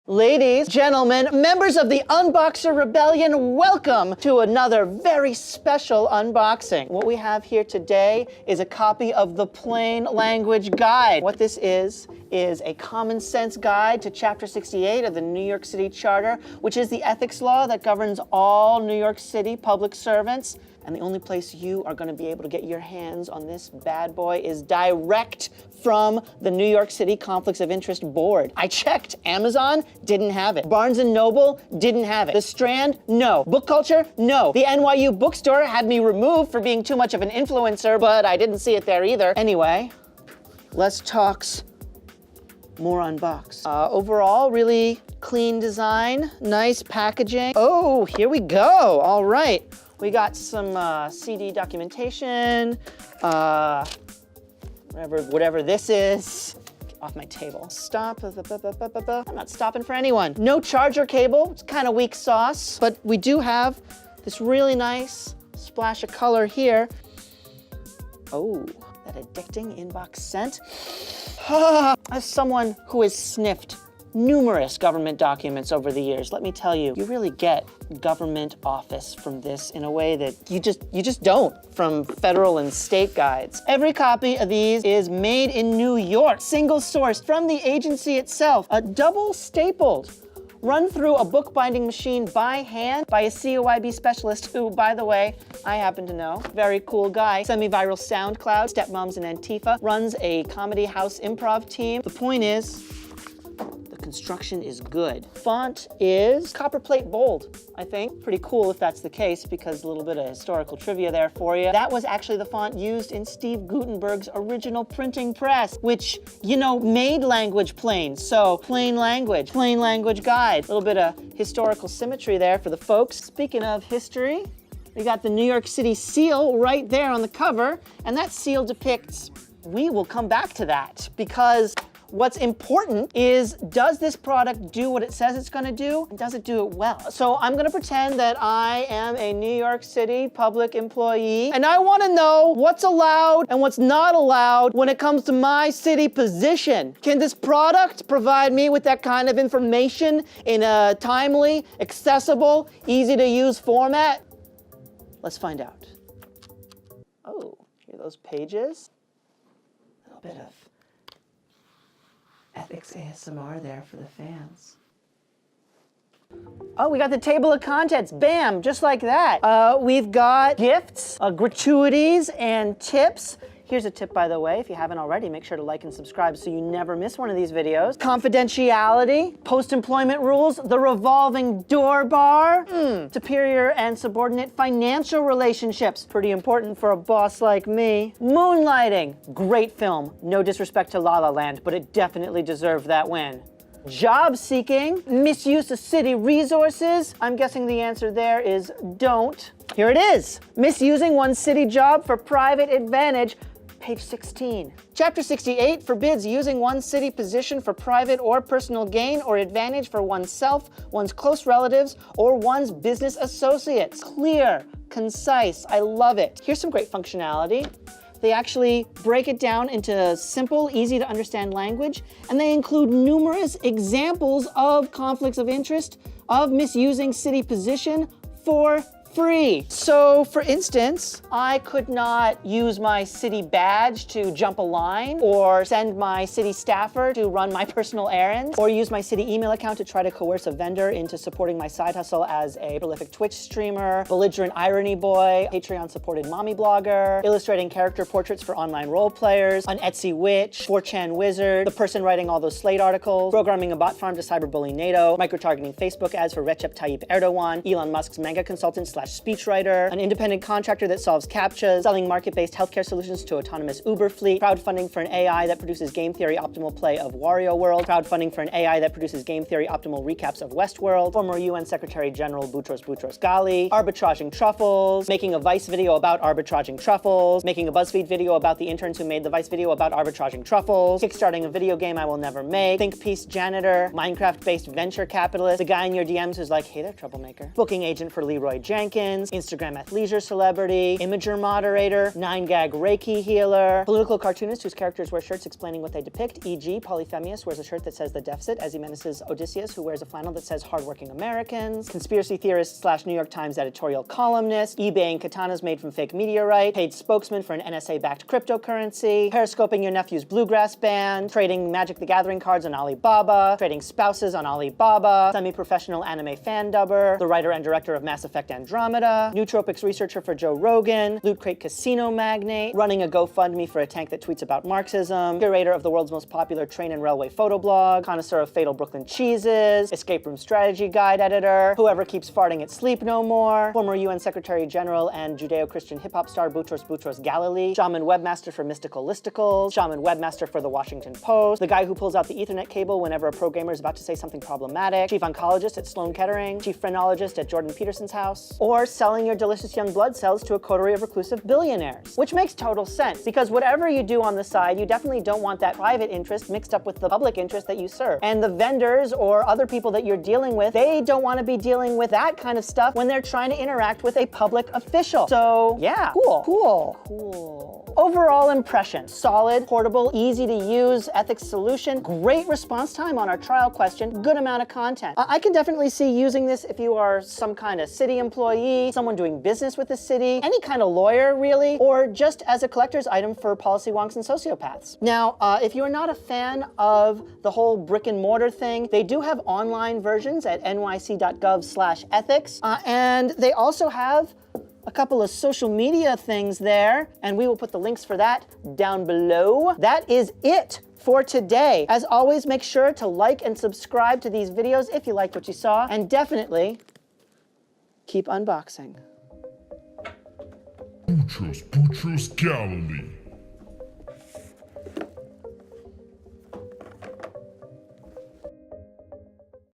Ladies, gentlemen, members of the Unboxer Rebellion, welcome to another very special unboxing. What we have here today is a copy of the Plain Language Guide. What this is a common sense guide to Chapter 68 of the New York City Charter, which is the ethics law that governs all New York City public servants. And the only place you are going to be able to get your hands on this bad boy is direct from the New York City Conflicts of Interest Board. I checked. Amazon didn't have it. Barnes & Noble didn't have it. The Strand, no. Book Culture, no. The NYU bookstore had me removed for being too much of an influencer, but I didn't see it there either. Anyway, less talks, more unbox. Overall, really clean design, nice packaging. Oh, here we go. All right. We got some CD documentation, whatever this is. Get off my table. Stop. I'm not stopping for anyone. No charger cable. It's kind of weak sauce, but we do have this really nice splash of color here. Oh, that addicting inbox scent. As someone who has sniffed numerous government documents over the years, let me tell you, you really get government office from this in a way that you just don't from federal and state guides. Every copy of these is made in New York, single sourced from the agency itself, double stapled, run through a bookbinding machine by hand by a COIB specialist who, by the way, I happen to know. Very cool guy. Semi-viral SoundCloud, Stepmoms and Antifa, runs a comedy house improv team. The point is, construction is good. Font is copperplate bold, I think. Pretty cool if that's the case, because a little bit of historical trivia there for you. That was actually the font used in Steve Gutenberg's original printing press, which, you know, made language plain. So, plain language guide. A little bit of historical symmetry there for the folks. Speaking of history, we got the New York City seal right there on the cover, and that seal depicts, we will come back to that, because what's important is, does this product do what it says it's gonna do? And does it do it well? So I'm gonna pretend that I am a New York City public employee, and I wanna know what's allowed and what's not allowed when it comes to my city position. Can this product provide me with that kind of information in a timely, accessible, easy to use format? Let's find out. Oh, hear those pages? A little bit of ethics ASMR there for the fans. Oh, we got the table of contents. Bam, just like that. We've got gifts, gratuities, and tips. Here's a tip, by the way, if you haven't already, make sure to like and subscribe so you never miss one of these videos. Confidentiality, post-employment rules, the revolving door bar, superior and subordinate financial relationships, pretty important for a boss like me. Moonlighting, great film. No disrespect to La La Land, but it definitely deserved that win. Job seeking, misuse of city resources. I'm guessing the answer there is don't. Here it is, misusing one's city job for private advantage. Page 16. Chapter 68 forbids using one's city position for private or personal gain or advantage for oneself, one's close relatives, or one's business associates. Clear, concise, I love it. Here's some great functionality. They actually break it down into simple, easy to understand language, and they include numerous examples of conflicts of interest, of misusing city position for free. So, for instance, I could not use my city badge to jump a line, or send my city staffer to run my personal errands, or use my city email account to try to coerce a vendor into supporting my side hustle as a prolific Twitch streamer, belligerent irony boy, Patreon-supported mommy blogger, illustrating character portraits for online role players, an Etsy witch, 4chan wizard, the person writing all those Slate articles, programming a bot farm to cyberbully NATO, micro-targeting Facebook ads for Recep Tayyip Erdogan, Elon Musk's mega consultant / speechwriter, an independent contractor that solves CAPTCHAs, selling market-based healthcare solutions to autonomous Uber fleet, crowdfunding for an AI that produces game theory optimal play of Wario World, crowdfunding for an AI that produces game theory optimal recaps of Westworld, former UN Secretary General Boutros Ghali, arbitraging truffles, making a Vice video about arbitraging truffles, making a BuzzFeed video about the interns who made the Vice video about arbitraging truffles, kickstarting a video game I will never make, think piece janitor, Minecraft-based venture capitalist, the guy in your DMs who's like, hey there, troublemaker, booking agent for Leroy Jenkins, Rankins, Instagram athleisure celebrity, Imager moderator, 9gag Reiki healer, political cartoonist whose characters wear shirts explaining what they depict, e.g. Polyphemius wears a shirt that says The Deficit as he menaces Odysseus, who wears a flannel that says Hardworking Americans, conspiracy theorist / New York Times editorial columnist, eBaying katanas made from fake meteorite, paid spokesman for an NSA-backed cryptocurrency, periscoping your nephew's bluegrass band, trading Magic the Gathering cards on Alibaba, trading spouses on Alibaba, semi-professional anime fan dubber, the writer and director of Mass Effect Andromeda, nootropics researcher for Joe Rogan, Loot Crate casino magnate, running a GoFundMe for a tank that tweets about Marxism, curator of the world's most popular train and railway photo blog, connoisseur of fatal Brooklyn cheeses, escape room strategy guide editor, whoever keeps farting at sleep no more, former UN Secretary General and Judeo-Christian hip-hop star Boutros Galilee, shaman webmaster for Mystical Listicles, shaman webmaster for The Washington Post, the guy who pulls out the Ethernet cable whenever a programmer is about to say something problematic, chief oncologist at Sloan Kettering, chief phrenologist at Jordan Peterson's house, or selling your delicious young blood cells to a coterie of reclusive billionaires. Which makes total sense, because whatever you do on the side, you definitely don't want that private interest mixed up with the public interest that you serve. And the vendors or other people that you're dealing with, they don't want to be dealing with that kind of stuff when they're trying to interact with a public official. So yeah, cool. Overall impression, solid, portable, easy to use ethics solution, great response time on our trial question, good amount of content. I can definitely see using this if you are some kind of city employee, someone doing business with the city, any kind of lawyer really, or just as a collector's item for policy wonks and sociopaths. Now, if you're not a fan of the whole brick and mortar thing, they do have online versions at nyc.gov/ethics, and they also have a couple of social media things there, and we will put the links for that down below. That is it for today. As always, make sure to like and subscribe to these videos if you liked what you saw, and definitely keep unboxing. Boutros Galilee.